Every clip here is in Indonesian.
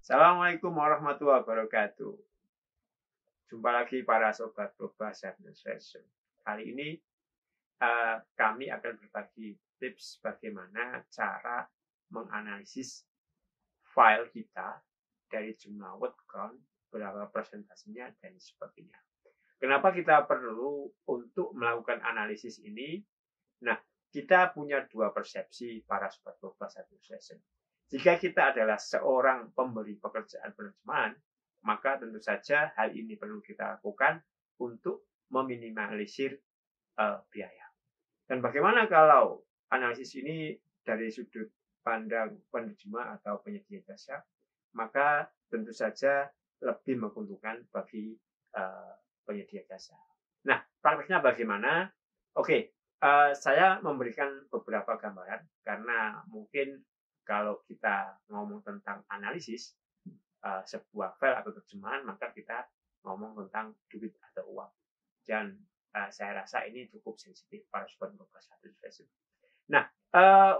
Assalamualaikum warahmatullahi wabarakatuh. Jumpa lagi para sobat Probas Administration. Kali ini kami akan berbagi tips bagaimana cara menganalisis file kita dari jumlah word count, berapa presentasinya, dan sebagainya. Kenapa kita perlu untuk melakukan analisis ini? Nah, kita punya dua persepsi para sobat Probas Administration. Jika kita adalah seorang pemberi pekerjaan penerjemahan, maka tentu saja hal ini perlu kita lakukan untuk meminimalisir biaya. Dan bagaimana kalau analisis ini dari sudut pandang penerjemah atau penyedia jasa, maka tentu saja lebih menguntungkan bagi penyedia jasa. Nah, prakteknya bagaimana? Oke, saya memberikan beberapa gambaran karena mungkin kalau kita ngomong tentang analisis sebuah file atau terjemahan, maka kita ngomong tentang duit atau uang. Dan saya rasa ini cukup sensitif para sobat Probas Administration. Nah,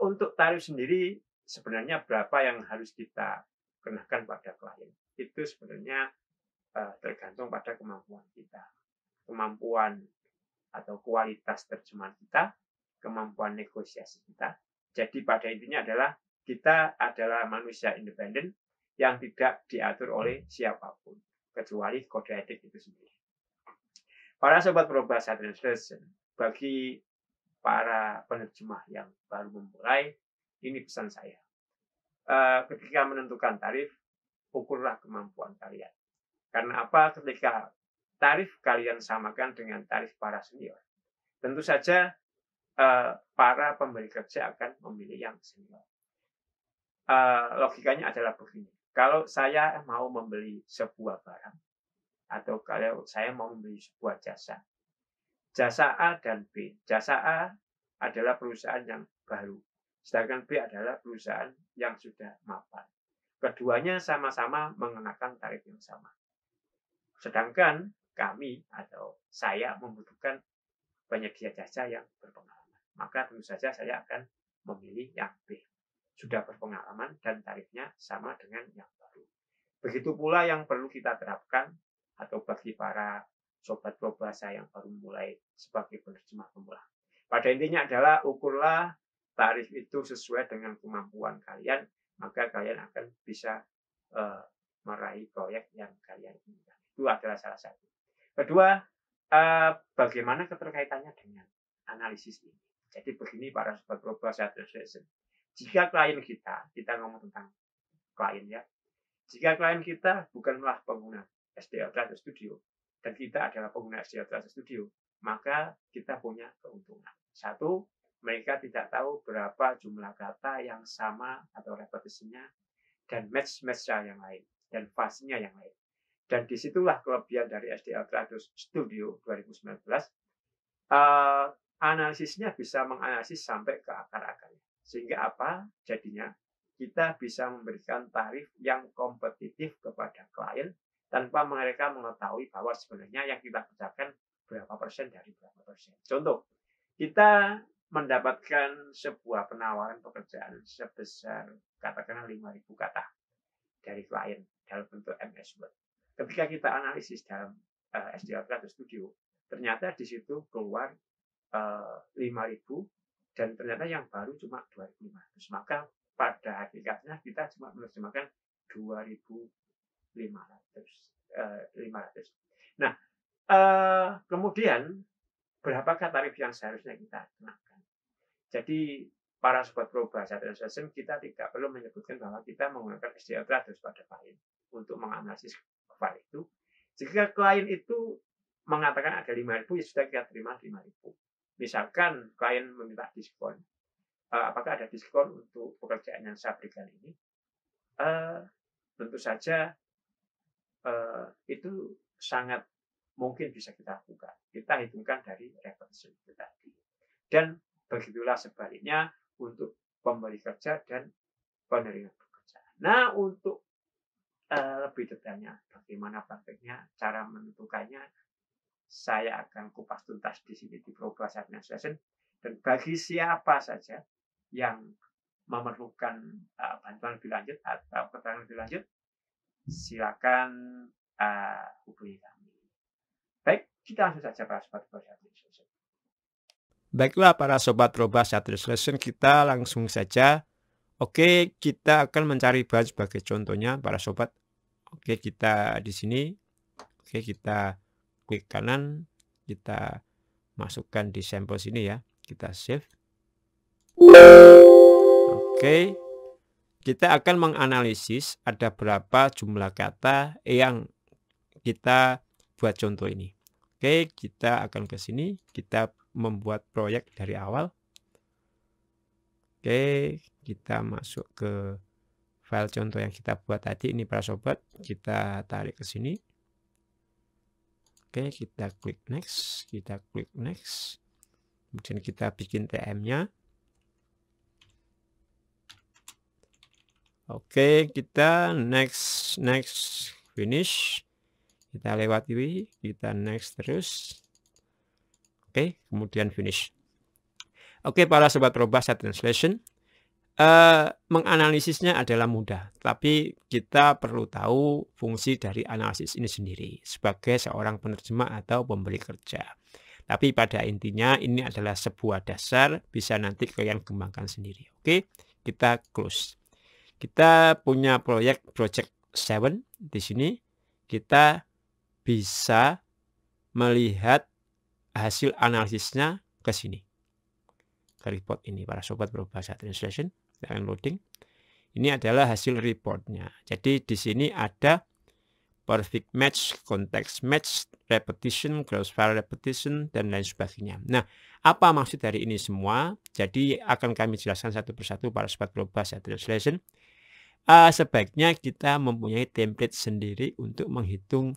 untuk tarif sendiri sebenarnya berapa yang harus kita kenakan pada klien? Itu sebenarnya tergantung pada kemampuan kita. Kemampuan atau kualitas terjemahan kita, kemampuan negosiasi kita. Jadi pada intinya adalah kita adalah manusia independen yang tidak diatur oleh siapapun, kecuali kode etik itu sendiri. Para sobat Probas Administration, bagi para penerjemah yang baru memulai, ini pesan saya. Ketika menentukan tarif, ukurlah kemampuan kalian. Karena apa? Ketika tarif kalian samakan dengan tarif para senior, tentu saja para pemberi kerja akan memilih yang senior. Logikanya adalah begini. Kalau saya mau membeli sebuah barang, atau kalau saya mau membeli sebuah jasa, jasa A dan B. Jasa A adalah perusahaan yang baru, sedangkan B adalah perusahaan yang sudah mapan. Keduanya sama-sama mengenakan tarif yang sama. Sedangkan kami atau saya membutuhkan penyedia jasa yang berpengalaman. Maka tentu saja saya akan memilih yang B. Sudah berpengalaman dan tarifnya sama dengan yang baru. Begitu pula yang perlu kita terapkan atau bagi para sobat probasa yang baru mulai sebagai penerjemah pemula. Pada intinya adalah ukurlah tarif itu sesuai dengan kemampuan kalian, maka kalian akan bisa meraih proyek yang kalian inginkan. Itu adalah salah satu. Kedua, bagaimana keterkaitannya dengan analisis ini. Jadi begini para sobat probasa Administration. Jika klien kita ngomong tentang klien ya, jika klien kita bukanlah pengguna SDL Trader Studio dan kita adalah pengguna SDL Trader Studio, maka kita punya keuntungan. Satu, mereka tidak tahu berapa jumlah kata yang sama atau repetisinya dan match-match-nya yang lain dan fasenya yang lain. Dan disitulah kelebihan dari SDL Trader Studio 2019. Analisisnya bisa menganalisis sampai ke akar-akarnya. Sehingga apa? Jadinya kita bisa memberikan tarif yang kompetitif kepada klien tanpa mereka mengetahui bahwa sebenarnya yang kita kerjakan berapa persen dari berapa persen. Contoh, kita mendapatkan sebuah penawaran pekerjaan sebesar katakanlah 5.000 kata dari klien dalam bentuk MS Word. Ketika kita analisis dalam SDL Trader Studio, ternyata di situ keluar 5.000 dan ternyata yang baru cuma 2.500. Maka pada hakikatnya kita cuma menerjemahkan 2.500. Nah, kemudian berapakah tarif yang seharusnya kita kenakan? Jadi para sobat Probas Administration, kita tidak perlu menyebutkan bahwa kita menggunakan SDL Trader pada klien untuk menganalisis file itu. Jika klien itu mengatakan ada 5.000, ya sudah kita terima 5.000. Misalkan klien meminta diskon, apakah ada diskon untuk pekerjaan yang saya berikan ini? Tentu saja itu sangat mungkin bisa kita lakukan. Kita hitungkan dari repetisi itu tadi. Dan begitulah sebaliknya untuk pemberi kerja dan penerima pekerjaan. Nah, untuk lebih detailnya bagaimana prakteknya, cara menentukannya, saya akan kupas tuntas di sini di Probas Administration. Dan bagi siapa saja yang memerlukan bantuan lebih lanjut atau keterangan lebih lanjut, silakan hubungi kami. Baik, kita langsung saja para sobat Proba Translation. Baiklah para sobat Proba Translation, kita langsung saja. Oke, kita akan mencari bahan sebagai contohnya para sobat. Oke, kita di sini. Oke, kita klik kanan, kita masukkan di sampel sini ya. Kita save. Oke. Kita akan menganalisis ada berapa jumlah kata yang kita buat contoh ini. Oke, kita akan ke sini, kita membuat proyek dari awal. Oke, kita masuk ke file contoh yang kita buat tadi ini para sobat, kita tarik ke sini. Oke, kita klik next, kemudian kita bikin TM-nya. Oke, kita next, finish. Kita lewati, kita next terus. Oke, kemudian finish. Oke, para sobat Proba Translation, menganalisisnya adalah mudah, tapi kita perlu tahu fungsi dari analisis ini sendiri sebagai seorang penerjemah atau pemberi kerja. Tapi pada intinya ini adalah sebuah dasar, bisa nanti kalian kembangkan sendiri. Oke, kita close. Kita punya project 7 di sini. Kita bisa melihat hasil analisisnya ke sini. Ke report ini para sobat Proba Translation. Kita akan loading. Ini adalah hasil reportnya. Jadi di sini ada perfect match, context match, repetition, cross file repetition, dan lain sebagainya. Nah, apa maksud dari ini semua? Jadi akan kami jelaskan satu persatu para sobat Proba Translation. Sebaiknya kita mempunyai template sendiri untuk menghitung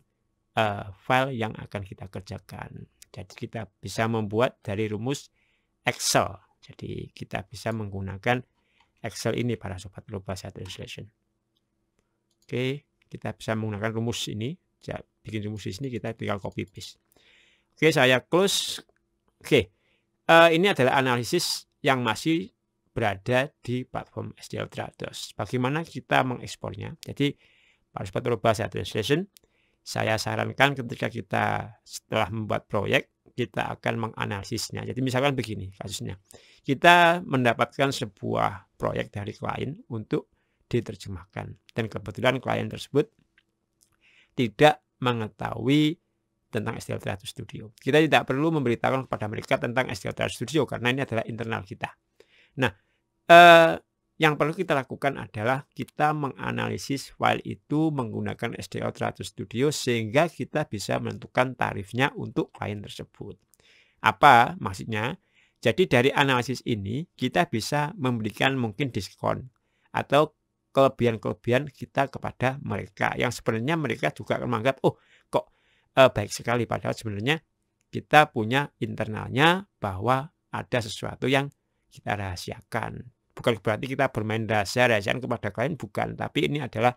file yang akan kita kerjakan. Jadi kita bisa membuat dari rumus Excel. Jadi kita bisa menggunakan Excel ini para sobat Proba Translation. Oke, kita bisa menggunakan rumus ini. Bikin rumus di sini, kita tinggal copy paste. Oke, saya close. Oke, ini adalah analisis yang masih berada di platform STL Trados. Bagaimana kita mengekspornya? Jadi para sobat Proba Translation, saya sarankan ketika kita setelah membuat proyek, kita akan menganalisisnya. Jadi misalkan begini kasusnya. Kita mendapatkan sebuah proyek dari klien untuk diterjemahkan. Dan kebetulan klien tersebut tidak mengetahui tentang STL Trados Studio. Kita tidak perlu memberitakan kepada mereka tentang STL Trados Studio karena ini adalah internal kita. Nah, yang perlu kita lakukan adalah kita menganalisis file itu menggunakan STL Trados Studio sehingga kita bisa menentukan tarifnya untuk klien tersebut. Apa maksudnya? Jadi dari analisis ini kita bisa memberikan mungkin diskon atau kelebihan-kelebihan kita kepada mereka yang sebenarnya mereka juga akan menganggap, oh kok baik sekali, padahal sebenarnya kita punya internalnya bahwa ada sesuatu yang kita rahasiakan. Bukan berarti kita bermain rahasia-rahasiaan kepada klien, bukan. Tapi ini adalah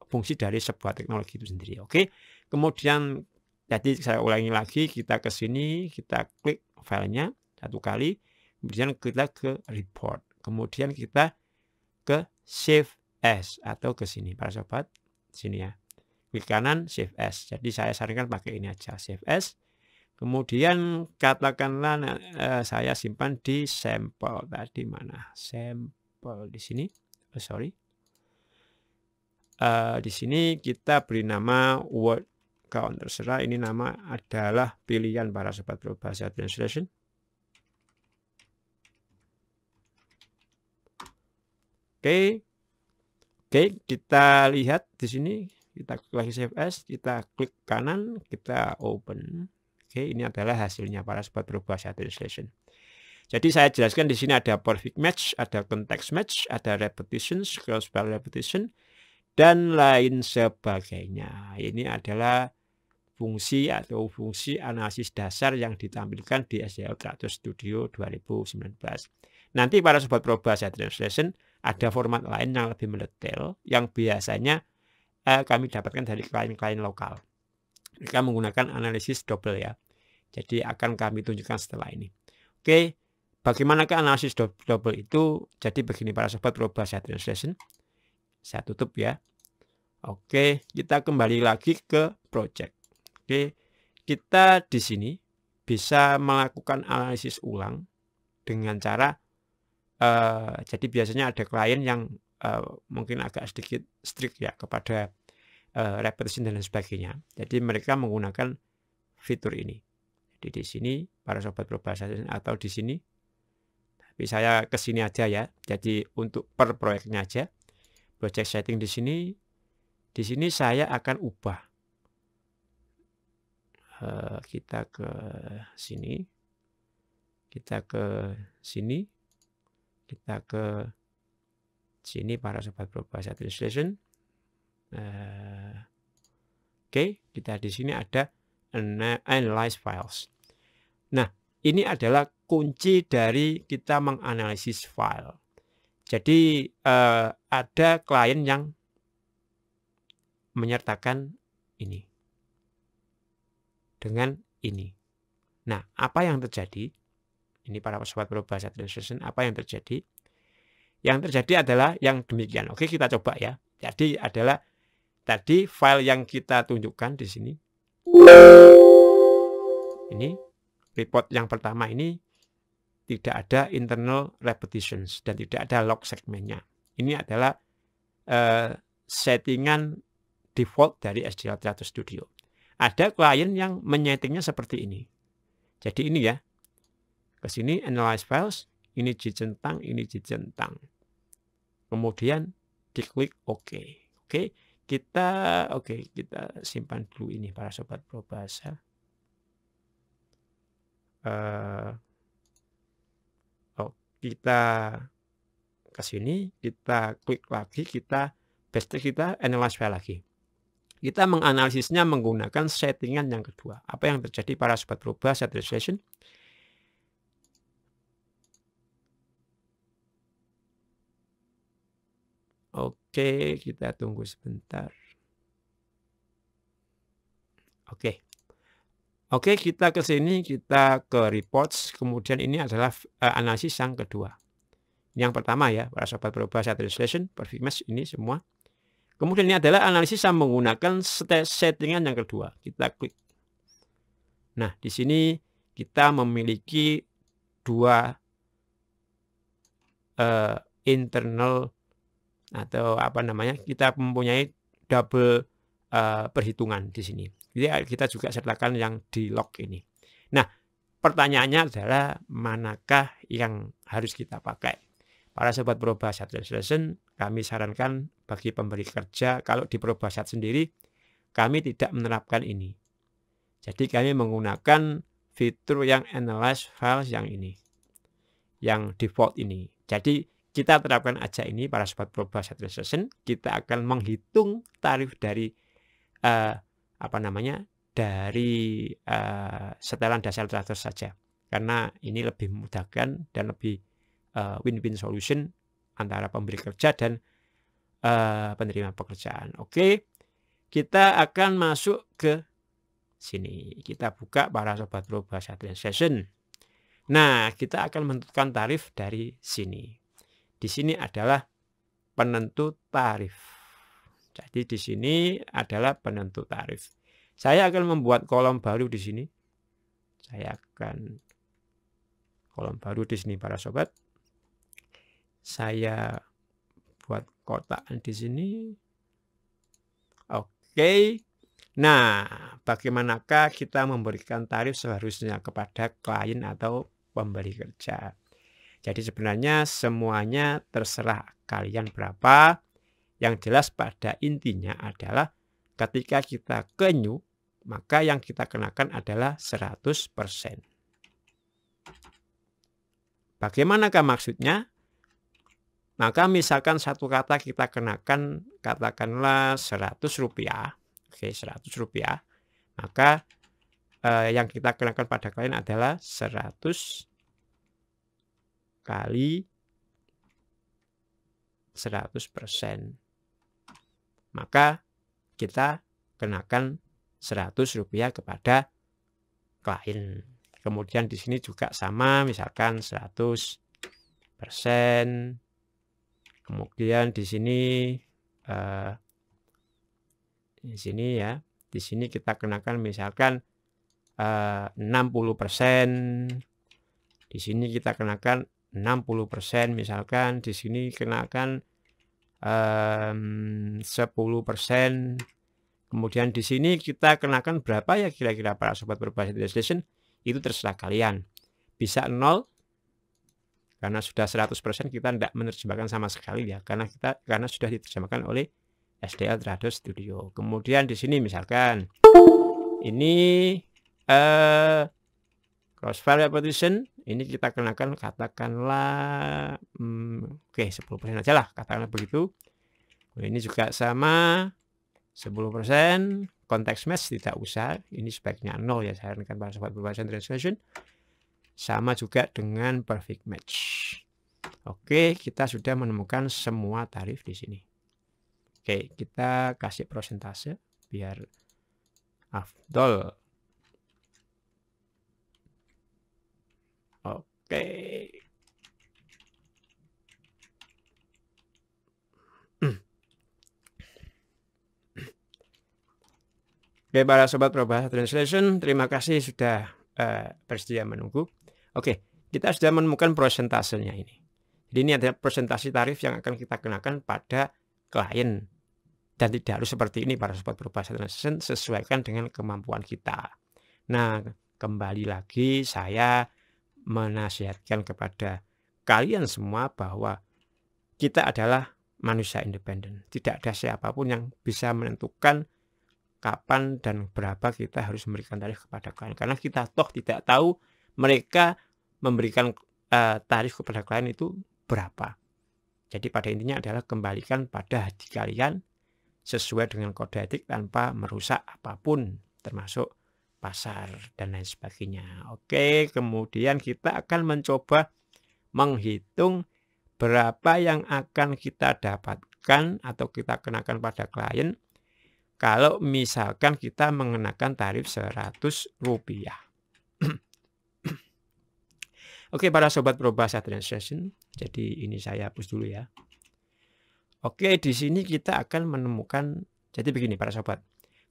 fungsi dari sebuah teknologi itu sendiri. Oke. Kemudian, jadi saya ulangi lagi, kita ke sini, kita klik filenya satu kali. Kemudian kita ke report. Kemudian kita ke save as atau ke sini, para sobat. Sini ya. Klik kanan, save as. Jadi saya sarankan pakai ini aja, save as. Kemudian katakanlah saya simpan di sampel tadi mana? Sampel di sini. Di sini kita beri nama word count, terserah ini nama adalah pilihan para sobat Proba Translation. Oke, kita lihat di sini, kita klik lagi save as, kita klik kanan, kita open. Oke, ini adalah hasilnya para sobat Proba Translation. Jadi saya jelaskan di sini ada perfect match, ada context match, ada repetition, cross file repetition, dan lain sebagainya. Ini adalah fungsi atau fungsi analisis dasar yang ditampilkan di STL Trados Studio 2019. Nanti para sobat Proba Translation ada format lain yang lebih mendetail yang biasanya kami dapatkan dari klien-klien lokal. Mereka menggunakan analisis double ya. Jadi akan kami tunjukkan setelah ini. Oke, bagaimana ke analisis double itu? Jadi begini para sobat Proba Translation. Saya tutup ya. Oke, kita kembali lagi ke project. Oke, kita di sini bisa melakukan analisis ulang dengan cara jadi biasanya ada klien yang mungkin agak sedikit strict ya kepada repetition dan lain sebagainya. Jadi mereka menggunakan fitur ini. Jadi di sini para sobat probahasa atau di sini, tapi saya ke sini aja ya. Jadi untuk per proyeknya aja, project setting di sini saya akan ubah. Kita ke sini, kita ke sini, kita ke sini para sobat probahasa translation. Oke, kita di sini ada analyze files. Nah, ini adalah kunci dari kita menganalisis file. Jadi ada klien yang menyertakan ini dengan ini. Nah, apa yang terjadi? Ini para sobat probahasa translation, apa yang terjadi? Yang terjadi adalah yang demikian. Oke, kita coba ya. Jadi adalah tadi file yang kita tunjukkan di sini. Ini report yang pertama ini tidak ada internal repetitions dan tidak ada log segmennya. Ini adalah settingan default dari SDL Theater Studio. Ada klien yang menyetingnya seperti ini. Jadi ini ya. Ke sini analyze files, ini dicentang, ini dicentang. Kemudian diklik OK. Oke, kita simpan dulu ini para sobat probahasa. Kita ke sini, kita klik lagi, kita paste, kita analyze file lagi. Kita menganalisisnya menggunakan settingan yang kedua. Apa yang terjadi para sobat probahasa translation? Oke, kita tunggu sebentar. Oke, kita ke sini, kita ke reports, kemudian ini adalah analisis yang kedua. Yang pertama ya, para sobat probahasa translation, perfect match ini semua. Kemudian ini adalah analisis yang menggunakan settingan yang kedua. Kita klik. Nah, di sini kita memiliki dua internal atau apa namanya, kita mempunyai double perhitungan di sini. Jadi kita juga sertakan yang di log ini. Nah, pertanyaannya adalah manakah yang harus kita pakai? Para sobat probahasa translation, kami sarankan bagi pemberi kerja, kalau di probahasa sendiri, kami tidak menerapkan ini. Jadi kami menggunakan fitur yang analyze files yang ini, yang default ini. Jadi kita terapkan aja ini para sobat probahasa translation. Kita akan menghitung tarif dari dari setelan dasar teratur saja, karena ini lebih memudahkan dan lebih win-win solution antara pemberi kerja dan penerima pekerjaan. Oke, kita akan masuk ke sini. Kita buka para sobat probahasa translation. Nah, kita akan menentukan tarif dari sini. Di sini adalah penentu tarif. Jadi di sini adalah penentu tarif. Saya akan membuat kolom baru di sini. Saya akan kolom baru di sini para sobat. Saya buat kotak di sini. Oke. Nah, bagaimanakah kita memberikan tarif seharusnya kepada klien atau pemberi kerja? Jadi sebenarnya semuanya terserah kalian berapa. Yang jelas pada intinya adalah ketika kita ke new, maka yang kita kenakan adalah 100%. Bagaimanakah maksudnya? Maka misalkan satu kata kita kenakan katakanlah Rp100. Oke, Rp100. Maka yang kita kenakan pada klien adalah 100 kali 100%. Maka kita kenakan Rp100 kepada klien. Kemudian di sini juga sama, misalkan 100%. Kemudian di sini Di sini ya. Di sini kita kenakan misalkan 60%. Di sini kita kenakan 60%, misalkan di sini kenakan 10%. Kemudian di sini kita kenakan berapa ya kira-kira para sobat berbahasa translation? Itu terserah kalian. Bisa 0 karena sudah 100% kita tidak menerjemahkan sama sekali ya, karena sudah diterjemahkan oleh SDL Trados Studio. Kemudian di sini misalkan ini crossfire repetition, ini kita kenakan katakanlah oke 10% aja lah, katakanlah begitu. Ini juga sama 10%. Context match tidak usah, ini sebaiknya 0 ya, saya sarankan para sobat berbahasa translation. Sama juga dengan perfect match. Oke, kita sudah menemukan semua tarif di sini. Oke, kita kasih persentase biar afdol. Oke. Oke, para sobat berbahasa translation, terima kasih sudah bersedia menunggu. Oke, kita sudah menemukan persentasenya ini. Jadi ini adalah persentase tarif yang akan kita kenakan pada klien. Dan tidak harus seperti ini para sobat berbahasa translation, sesuaikan dengan kemampuan kita. Nah, kembali lagi saya menasihatkan kepada kalian semua bahwa kita adalah manusia independen. Tidak ada siapapun yang bisa menentukan kapan dan berapa kita harus memberikan tarif kepada klien. Karena kita toh tidak tahu mereka memberikan tarif kepada klien itu berapa. Jadi pada intinya adalah kembalikan pada hati kalian sesuai dengan kode etik tanpa merusak apapun, termasuk pasar dan lain sebagainya. Oke, kemudian kita akan mencoba menghitung berapa yang akan kita dapatkan atau kita kenakan pada klien kalau misalkan kita mengenakan tarif Rp100. Oke, para sobat berbahasa translation, jadi ini saya hapus dulu ya. Oke, di sini kita akan menemukan, jadi begini para sobat.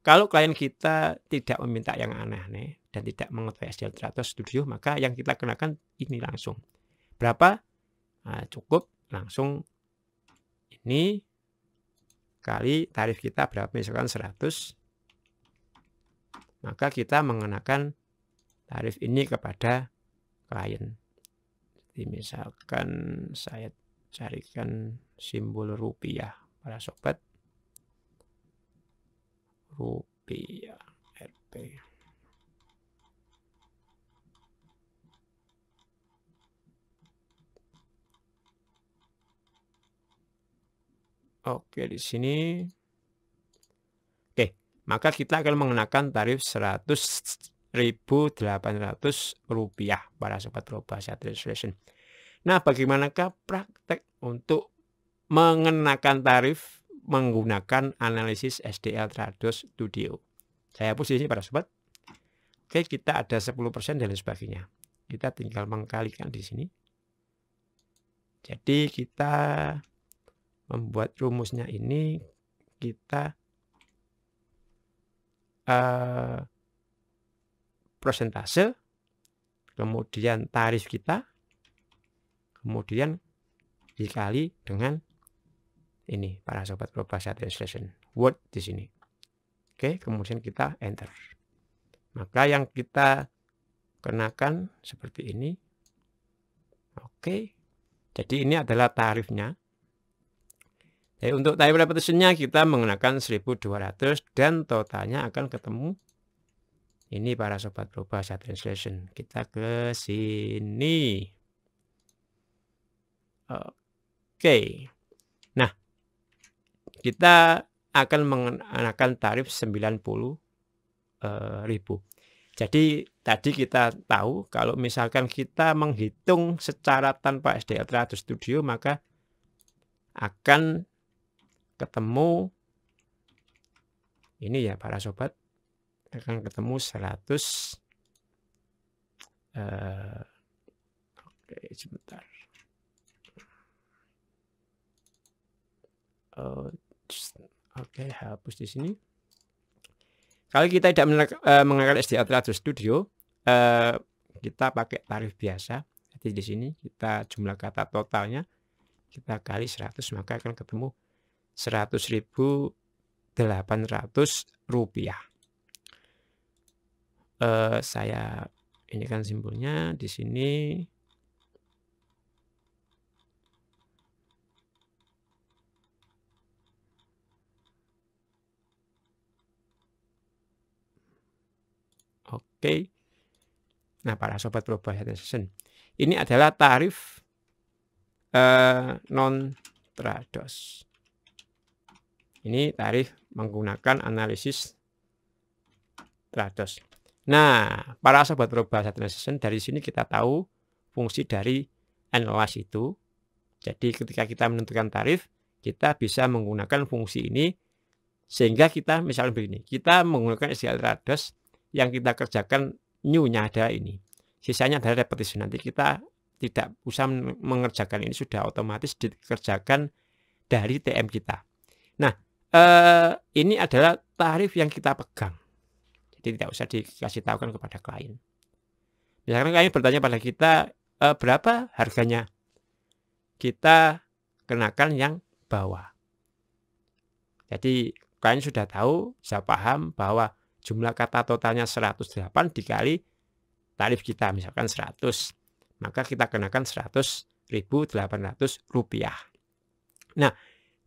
Kalau klien kita tidak meminta yang aneh-aneh dan tidak mengetahui SDL Trados Studio, maka yang kita kenakan ini langsung. Berapa? Nah, cukup langsung ini kali tarif kita berapa, misalkan 100, maka kita mengenakan tarif ini kepada klien. Jadi misalkan saya carikan simbol rupiah para sobat, rupiah Rp. Oke, di sini. Oke, maka kita akan mengenakan tarif Rp100.800 para sobat berbahasa translation. Nah, bagaimanakah praktek untuk mengenakan tarif menggunakan analisis SDL Trados Studio? Saya hapus di sini para sobat. Oke, kita ada 10% dan lain sebagainya. Kita tinggal mengkalikan di sini. Jadi kita membuat rumusnya ini, kita persentase, kemudian tarif kita, kemudian dikali dengan ini para sobat berbahasa translation word di sini. Oke, kemudian kita enter. Maka yang kita kenakan seperti ini. Oke, jadi ini adalah tarifnya. Jadi untuk tarif repetitionnya kita mengenakan 1.200 dan totalnya akan ketemu ini para sobat berbahasa translation. Kita ke sini. Oke. Nah, kita akan mengenakan tarif 90.000. Jadi tadi kita tahu kalau misalkan kita menghitung secara tanpa SDL Trados Studio, maka akan ketemu ini ya para sobat, akan ketemu 100. Oke, sebentar. Oke, hapus di sini. Kalau kita tidak menggunakan SDL Trados Studio, kita pakai tarif biasa. Jadi di sini kita jumlah kata totalnya kita kali 100, maka akan ketemu Rp100.800. Saya ini kan simbolnya di sini. Oke. Nah, para sobat Probasat Session, ini adalah tarif non Trados. Ini tarif menggunakan analisis Trados. Nah, para sobat Probasat Session, dari sini kita tahu fungsi dari analysis itu. Jadi ketika kita menentukan tarif, kita bisa menggunakan fungsi ini sehingga kita misalnya begini, kita menggunakan SDL Trados yang kita kerjakan new-nya ada ini. Sisanya adalah repetisi. Nanti kita tidak usah mengerjakan ini, sudah otomatis dikerjakan dari TM kita. Nah, ini adalah tarif yang kita pegang. Jadi tidak usah dikasih tahukan kepada klien. Misalkan klien bertanya pada kita, berapa harganya? Kita kenakan yang bawah. Jadi klien sudah tahu, sudah paham bahwa jumlah kata totalnya 108 dikali tarif kita misalkan 100. Maka kita kenakan Rp100.800. Nah,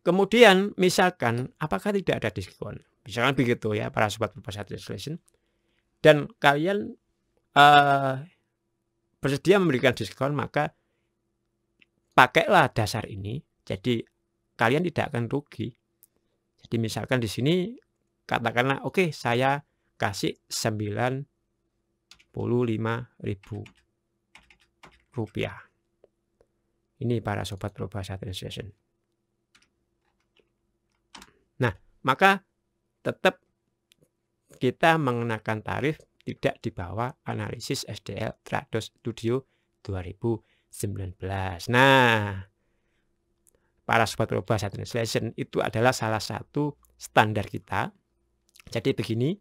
kemudian misalkan apakah tidak ada diskon? Misalkan begitu ya para sobat Probasat Translation. Dan kalian bersedia memberikan diskon, maka pakailah dasar ini. Jadi kalian tidak akan rugi. Jadi misalkan di sini katakanlah oke, saya kasih Rp95.000. Ini para sobat Probasat Translation. Nah, maka tetap kita mengenakan tarif tidak di bawah analisis SDL Trados Studio 2019. Nah, para sobat Probasat Translation, itu adalah salah satu standar kita. Jadi begini,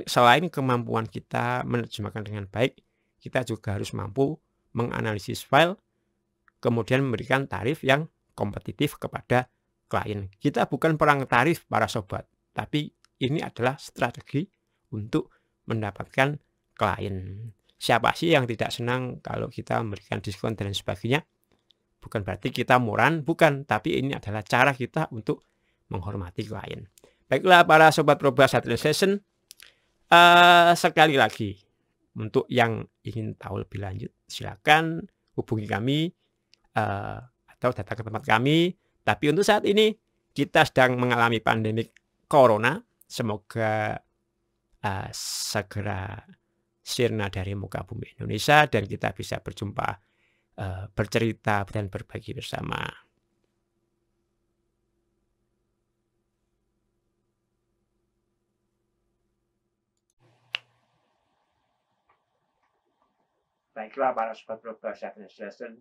selain kemampuan kita menerjemahkan dengan baik, kita juga harus mampu menganalisis file, kemudian memberikan tarif yang kompetitif kepada klien. Kita bukan perang tarif para sobat, tapi ini adalah strategi untuk mendapatkan klien. Siapa sih yang tidak senang kalau kita memberikan diskon dan sebagainya? Bukan berarti kita murahan, bukan, tapi ini adalah cara kita untuk menghormati klien. Baiklah para sobat Probasat Translation, sekali lagi untuk yang ingin tahu lebih lanjut silakan hubungi kami atau datang ke tempat kami. Tapi untuk saat ini kita sedang mengalami pandemi corona. Semoga segera sirna dari muka bumi Indonesia dan kita bisa berjumpa, bercerita dan berbagi bersama. Baiklah para sobat Probasat Translation,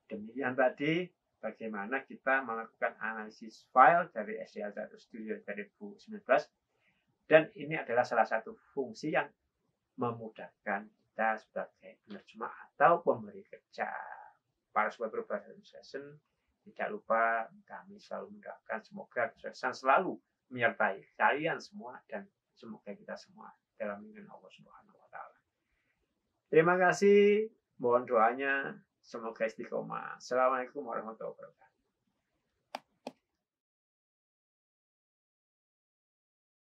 demikian tadi bagaimana kita melakukan analisis file dari SDL Trados Studio 2019, dan ini adalah salah satu fungsi yang memudahkan kita sebagai penerjemah atau pemberi kerja. Para sobat Probasat Translation, tidak lupa kami selalu mendoakan semoga kesuksesan selalu menyertai kalian semua dan semoga kita semua dalam lindungan Allah Subhanahu wa Ta'ala. Terima kasih, mohon doanya, semoga istiqomah. Assalamualaikum warahmatullahi wabarakatuh.